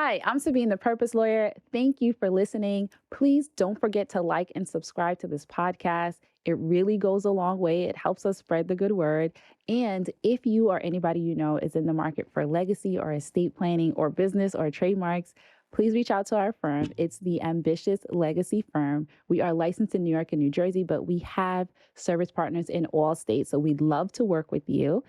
Hi, I'm Sabine, the Purpose Lawyer. Thank you for listening. Please don't forget to like and subscribe to this podcast. It really goes a long way. It helps us spread the good word. And if you or anybody you know is in the market for legacy or estate planning or business or trademarks, please reach out to our firm. It's the Ambitious Legacy Firm. We are licensed in New York and New Jersey, but we have service partners in all states. So we'd love to work with you.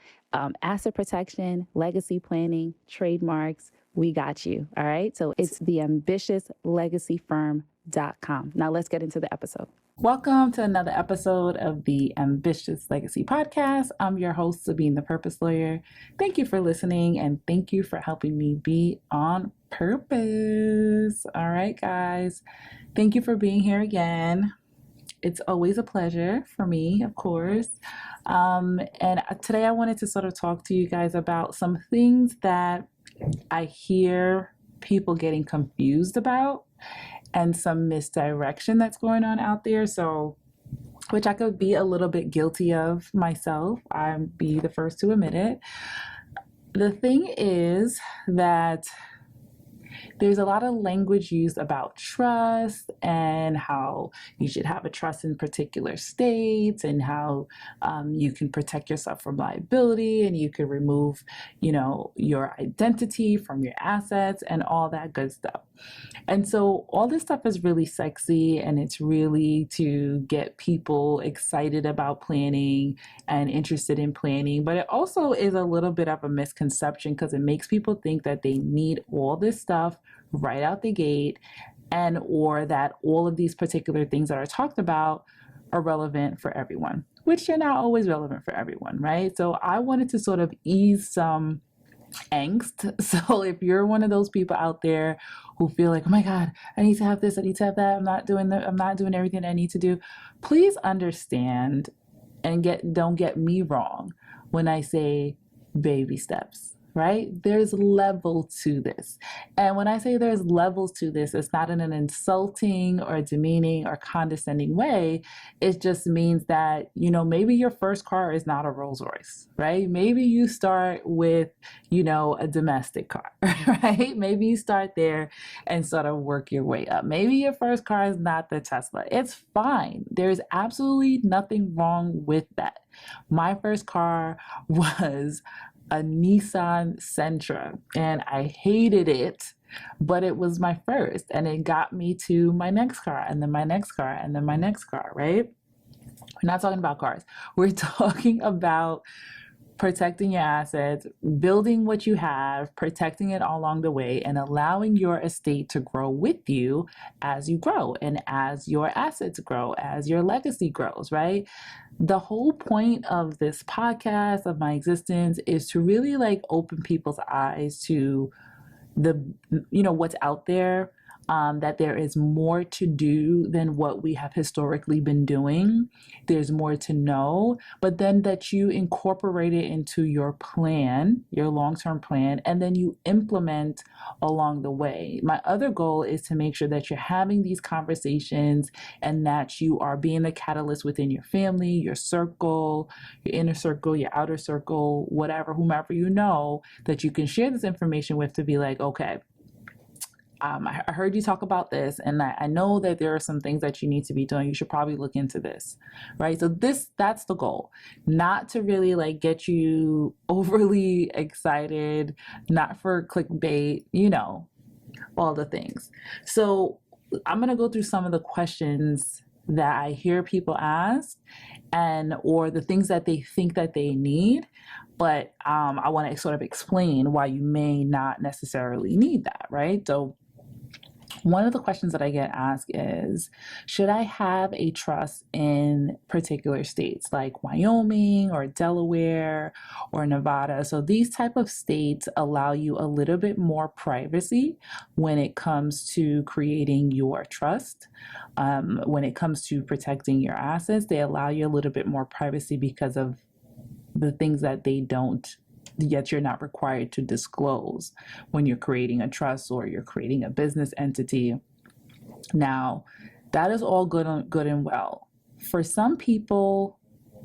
Asset protection, legacy planning, trademarks. We got you. All right. So it's theambitiouslegacyfirm.com. Now let's get into the episode. Welcome to another episode of the Ambitious Legacy Podcast. I'm your host, Sabine, the Purpose Lawyer. Thank you for listening and thank you for helping me be on purpose. All right, guys. Thank you for being here again. It's always a pleasure for me, of course. And today I wanted to sort of talk to you guys about some things that I hear people getting confused about and some misdirection that's going on out there. So, which I could be a little bit guilty of myself. I'll be the first to admit it. The thing is that there's a lot of language used about trust and how you should have a trust in particular states and how you can protect yourself from liability and you can remove, your identity from your assets and all that good stuff. And so all this stuff is really sexy and it's really to get people excited about planning and interested in planning. But it also is a little bit of a misconception because it makes people think that they need all this stuff right out the gate or that all of these particular things that are talked about are relevant for everyone, which they're not always relevant for everyone, right? So I wanted to sort of ease some angst. So if you're one of those people out there who feel like, oh my God, I need to have this, I need to have that, I'm not doing everything I need to do, please understand and don't get me wrong when I say baby steps. Right? There's level to this. And when I say there's levels to this, it's not in an insulting or demeaning or condescending way. It just means that, maybe your first car is not a Rolls Royce, right? Maybe you start with, a domestic car, right? Maybe you start there and sort of work your way up. Maybe your first car is not the Tesla. It's fine. There's absolutely nothing wrong with that. My first car was a Nissan Sentra and I hated it, but it was my first and it got me to my next car and then my next car and then my next car, right? We're not talking about cars. We're talking about protecting your assets, building what you have, protecting it all along the way, and allowing your estate to grow with you as you grow and as your assets grow, as your legacy grows, right? The whole point of this podcast, of my existence, is to really open people's eyes to what's out there. That there is more to do than what we have historically been doing. There's more to know, but then that you incorporate it into your plan, your long-term plan, and then you implement along the way. My other goal is to make sure that you're having these conversations and that you are being the catalyst within your family, your circle, your inner circle, your outer circle, whatever, whomever that you can share this information with to be like, okay, I heard you talk about this, and I know that there are some things that you need to be doing. You should probably look into this, right? So that's the goal, not to really get you overly excited, not for clickbait, all the things. So I'm going to go through some of the questions that I hear people ask or the things that they think that they need. But I want to sort of explain why you may not necessarily need that, right? So one of the questions that I get asked is, should I have a trust in particular states like Wyoming or Delaware or Nevada? So these type of states allow you a little bit more privacy when it comes to creating your trust. When it comes to protecting your assets, they allow you a little bit more privacy because of the things that they don't, yet you're not required to disclose when you're creating a trust or you're creating a business entity. Now, that is all good and well. For some people,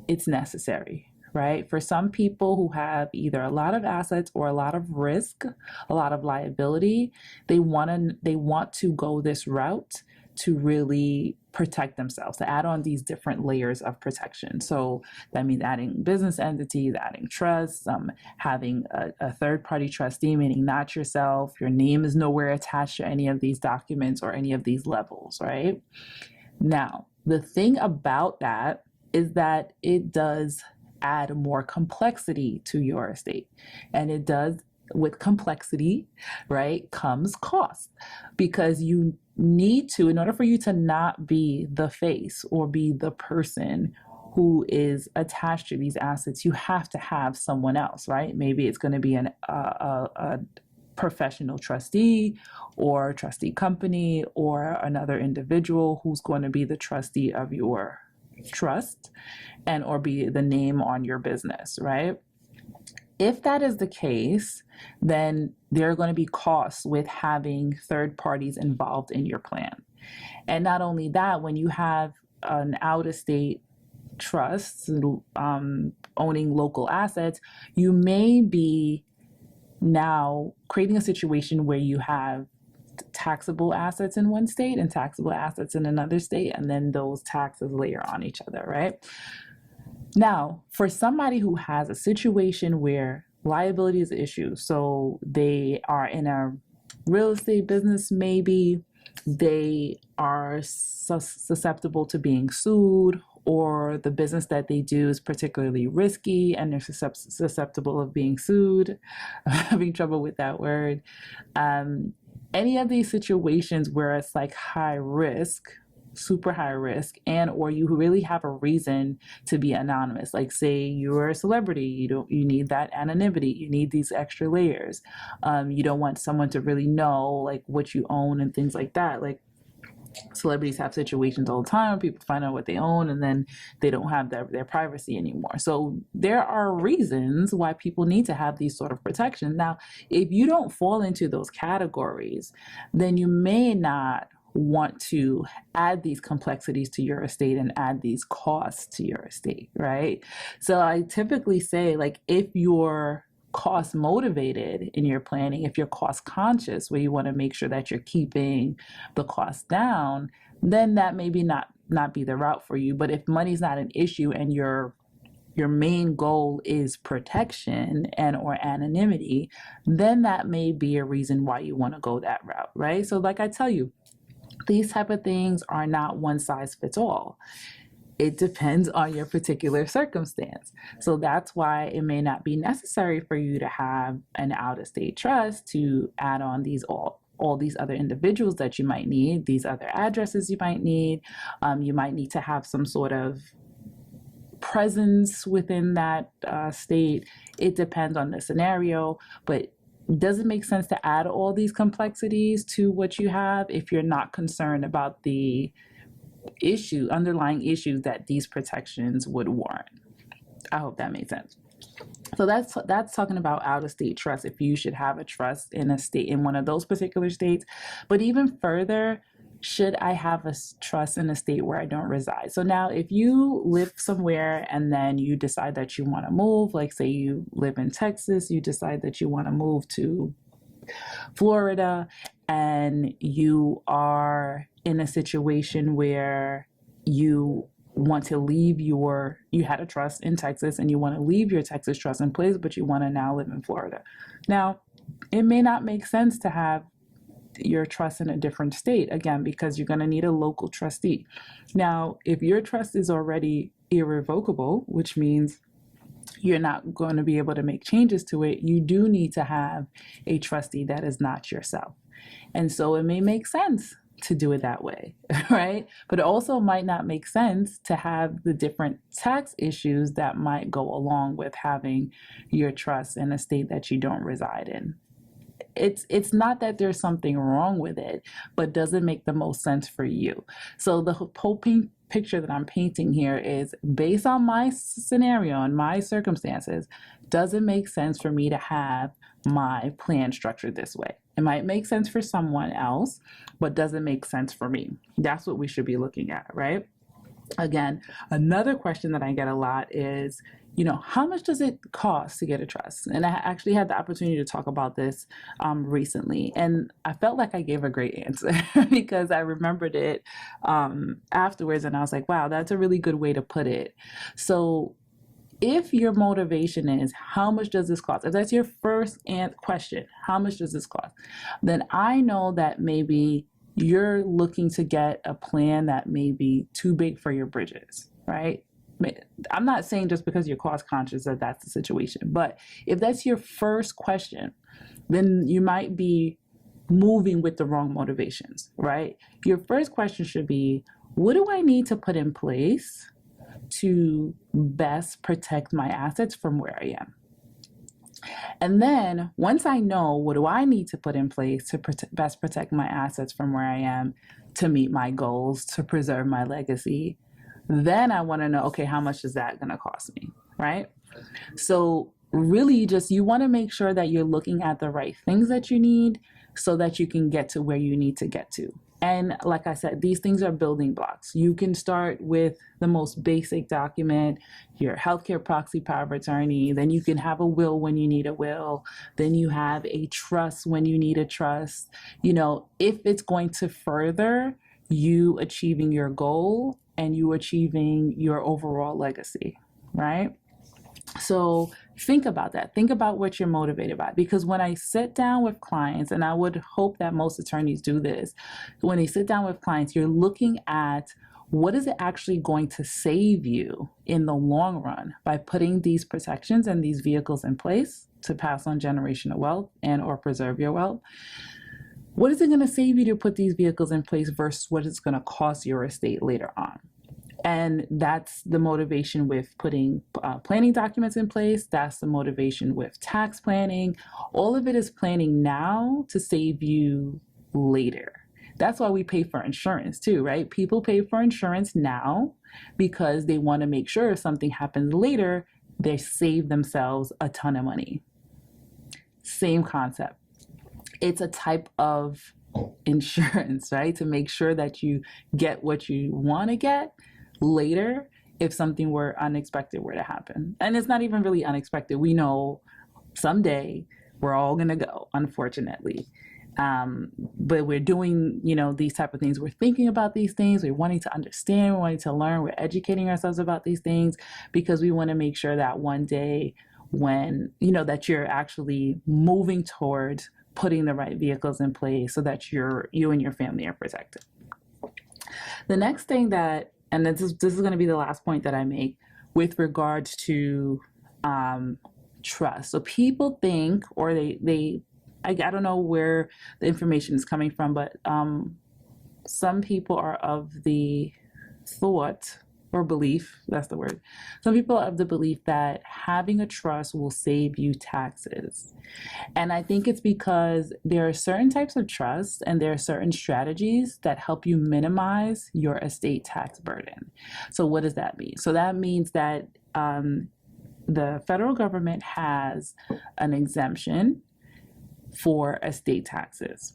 it's necessary, right? For some people who have either a lot of assets or a lot of risk, a lot of liability, they want to go this route to really protect themselves, to add on these different layers of protection. So that means adding business entities, adding trusts, having a third party trustee, meaning not yourself. Your name is nowhere attached to any of these documents or any of these levels, right? Now, the thing about that is that it does add more complexity to your estate. And it does, with complexity, right, comes cost, because you need to, in order for you to not be the face or be the person who is attached to these assets, you have to have someone else, right? Maybe it's going to be a professional trustee or trustee company or another individual who's going to be the trustee of your trust and or be the name on your business, right? If that is the case, then there are going to be costs with having third parties involved in your plan. And not only that, when you have an out-of-state trust owning local assets, you may be now creating a situation where you have taxable assets in one state and taxable assets in another state, and then those taxes layer on each other, right? Now, for somebody who has a situation where liability is an issue, so they are in a real estate business, maybe they are susceptible to being sued, or the business that they do is particularly risky and they're susceptible of being sued. I'm having trouble with that word. Any of these situations where it's like high risk, super high risk, and or you really have a reason to be anonymous, like say you're a celebrity, you need that anonymity, you need these extra layers, you don't want someone to really know like what you own and things like that. Like celebrities have situations all the time where people find out what they own and then they don't have their privacy anymore. So there are reasons why people need to have these sort of protections. Now, if you don't fall into those categories, then you may not want to add these complexities to your estate and add these costs to your estate, right? So I typically say, like, if you're cost motivated in your planning, if you're cost conscious, where you want to make sure that you're keeping the cost down, then that maybe not be the route for you. But if money's not an issue and your main goal is protection and or anonymity, then that may be a reason why you want to go that route, right? So like I tell you, these type of things are not one size fits all. It depends on your particular circumstance. So that's why it may not be necessary for you to have an out-of-state trust to add on these all these other individuals that you might need, these other addresses you might need. You might need to have some sort of presence within that state. It depends on the scenario, but does it make sense to add all these complexities to what you have if you're not concerned about the underlying issues that these protections would warrant? I hope that made sense. So that's talking about out-of-state trust, if you should have a trust in a state, in one of those particular states. But even further, should I have a trust in a state where I don't reside? So now if you live somewhere and then you decide that you want to move, like say you live in Texas, you decide that you want to move to Florida, and you are in a situation where you want to leave you had a trust in Texas and you want to leave your Texas trust in place, but you want to now live in Florida. Now, it may not make sense to have your trust in a different state, again, because you're going to need a local trustee. Now, if your trust is already irrevocable, which means you're not going to be able to make changes to it, you do need to have a trustee that is not yourself. And so it may make sense to do it that way, right? But it also might not make sense to have the different tax issues that might go along with having your trust in a state that you don't reside in. It's not that there's something wrong with it, but does it make the most sense for you? So the whole picture that I'm painting here is based on my scenario and my circumstances. Does it make sense for me to have my plan structured this way? It might make sense for someone else, but does it make sense for me? That's what we should be looking at, right? Again, another question that I get a lot is, how much does it cost to get a trust? And I actually had the opportunity to talk about this recently, and I felt like I gave a great answer because I remembered it afterwards, and I was like, wow, that's a really good way to put it. So if your motivation is, how much does this cost? If that's your first question, how much does this cost? Then I know that maybe you're looking to get a plan that may be too big for your bridges, right? I'm not saying just because you're cost conscious that that's the situation, but if that's your first question, then you might be moving with the wrong motivations, right? Your first question should be, what do I need to put in place to best protect my assets from where I am? And then once I know what do I need to put in place to best protect my assets from where I am, to meet my goals, to preserve my legacy, then I want to know, okay, how much is that going to cost me, right? So really just, you want to make sure that you're looking at the right things that you need so that you can get to where you need to get to. And like I said, these things are building blocks. You can start with the most basic document, your healthcare proxy power of attorney. Then you can have a will when you need a will. Then you have a trust when you need a trust. If it's going to further you achieving your goal and you achieving your overall legacy, right? So think about that. Think about what you're motivated by. Because when I sit down with clients, and I would hope that most attorneys do this, when they sit down with clients, you're looking at what is it actually going to save you in the long run by putting these protections and these vehicles in place to pass on generational wealth and or preserve your wealth. What is it going to save you to put these vehicles in place versus what it's going to cost your estate later on? And that's the motivation with putting planning documents in place. That's the motivation with tax planning. All of it is planning now to save you later. That's why we pay for insurance too, right? People pay for insurance now because they want to make sure if something happens later, they save themselves a ton of money. Same concept. It's a type of insurance, right? To make sure that you get what you want to get later if something unexpected were to happen. And it's not even really unexpected. We know someday we're all going to go, unfortunately. But we're doing, these type of things. We're thinking about these things. We're wanting to understand. We're wanting to learn. We're educating ourselves about these things because we want to make sure that one day when, that you're actually moving towards putting the right vehicles in place so that you and your family are protected. The next thing that, and this is going to be the last point that I make with regards to trust. So people think, or I don't know where the information is coming from, but some people are of the thought or belief, that's the word. Some people are of the belief that having a trust will save you taxes. And I think it's because there are certain types of trusts and there are certain strategies that help you minimize your estate tax burden. So what does that mean? So that means that the federal government has an exemption for estate taxes.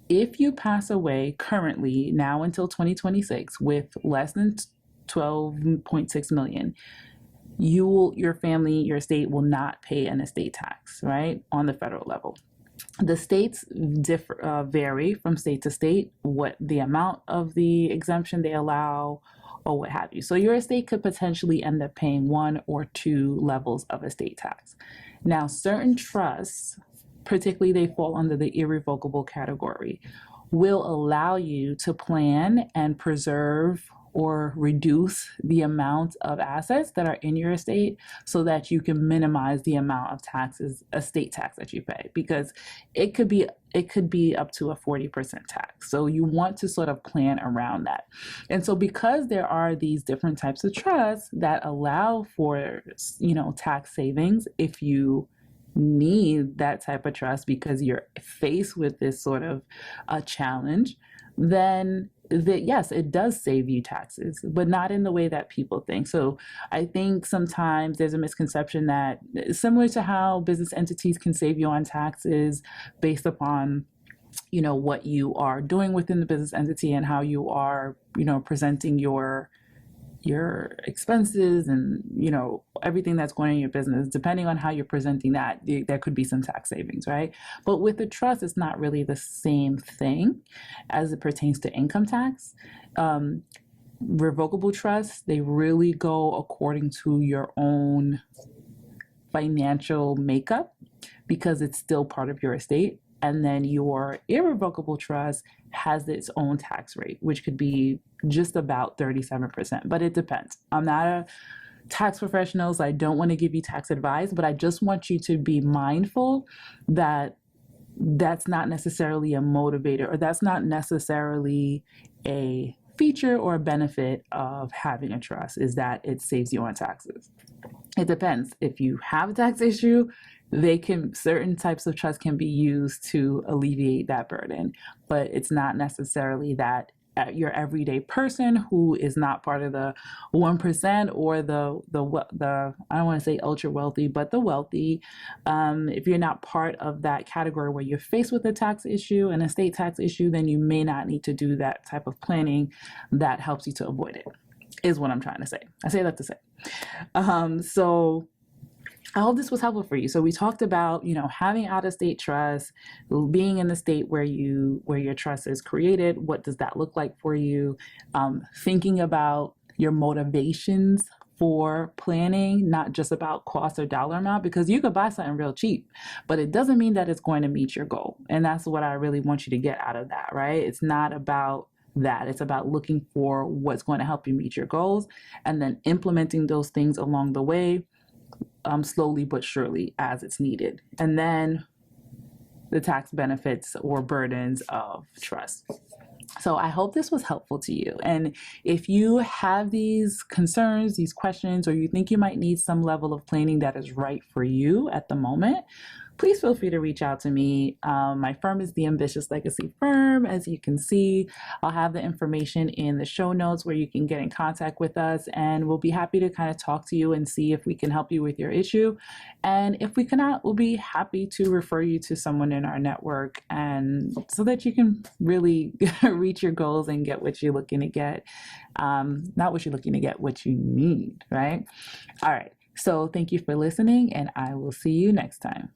If you pass away currently, now until 2026, with less than 12.6 million, your family, your estate will not pay an estate tax, right, on the federal level. The states vary from state to state, what the amount of the exemption they allow or what have you. So your estate could potentially end up paying 1 or 2 levels of estate tax. Now, certain trusts, particularly they fall under the irrevocable category, will allow you to plan and preserve or reduce the amount of assets that are in your estate so that you can minimize the amount of estate tax that you pay, because it could be up to a 40% tax. So you want to sort of plan around that. And so because there are these different types of trusts that allow for, tax savings, if you need that type of trust because you're faced with this sort of a challenge, then yes, it does save you taxes, but not in the way that people think. So I think sometimes there's a misconception that, similar to how business entities can save you on taxes based upon what you are doing within the business entity and how you are presenting your your expenses and everything that's going on in your business. Depending on how you're presenting that, there could be some tax savings, right? But with the trust, it's not really the same thing as it pertains to income tax. Revocable trusts, they really go according to your own financial makeup because it's still part of your estate. And then your irrevocable trust has its own tax rate, which could be just about 37%, but it depends. I'm not a tax professional, so I don't want to give you tax advice, but I just want you to be mindful that that's not necessarily a motivator, or that's not necessarily a feature or a benefit of having a trust, is that it saves you on taxes. It depends. If you have a tax issue, certain types of trust can be used to alleviate that burden, but it's not necessarily that your everyday person who is not part of the 1% or the I don't want to say ultra wealthy, but the wealthy. If you're not part of that category where you're faced with a tax issue, an estate tax issue, then you may not need to do that type of planning that helps you to avoid it, is what I'm trying to say. I say that to say. So I hope this was helpful for you. So we talked about, having out-of-state trust, being in the state where your trust is created. What does that look like for you? Thinking about your motivations for planning, not just about cost or dollar amount, because you could buy something real cheap, but it doesn't mean that it's going to meet your goal. And that's what I really want you to get out of that, right? It's not about that. It's about looking for what's going to help you meet your goals and then implementing those things along the way, slowly but surely as it's needed. And then the tax benefits or burdens of trust. So I hope this was helpful to you. And if you have these concerns, these questions, or you think you might need some level of planning that is right for you at the moment, please feel free to reach out to me. My firm is the Ambitious Legacy Firm. As you can see, I'll have the information in the show notes where you can get in contact with us, and we'll be happy to kind of talk to you and see if we can help you with your issue. And if we cannot, we'll be happy to refer you to someone in our network, and so that you can really reach your goals and get what you're looking to get. Not what you're looking to get, what you need, right? All right. So thank you for listening, and I will see you next time.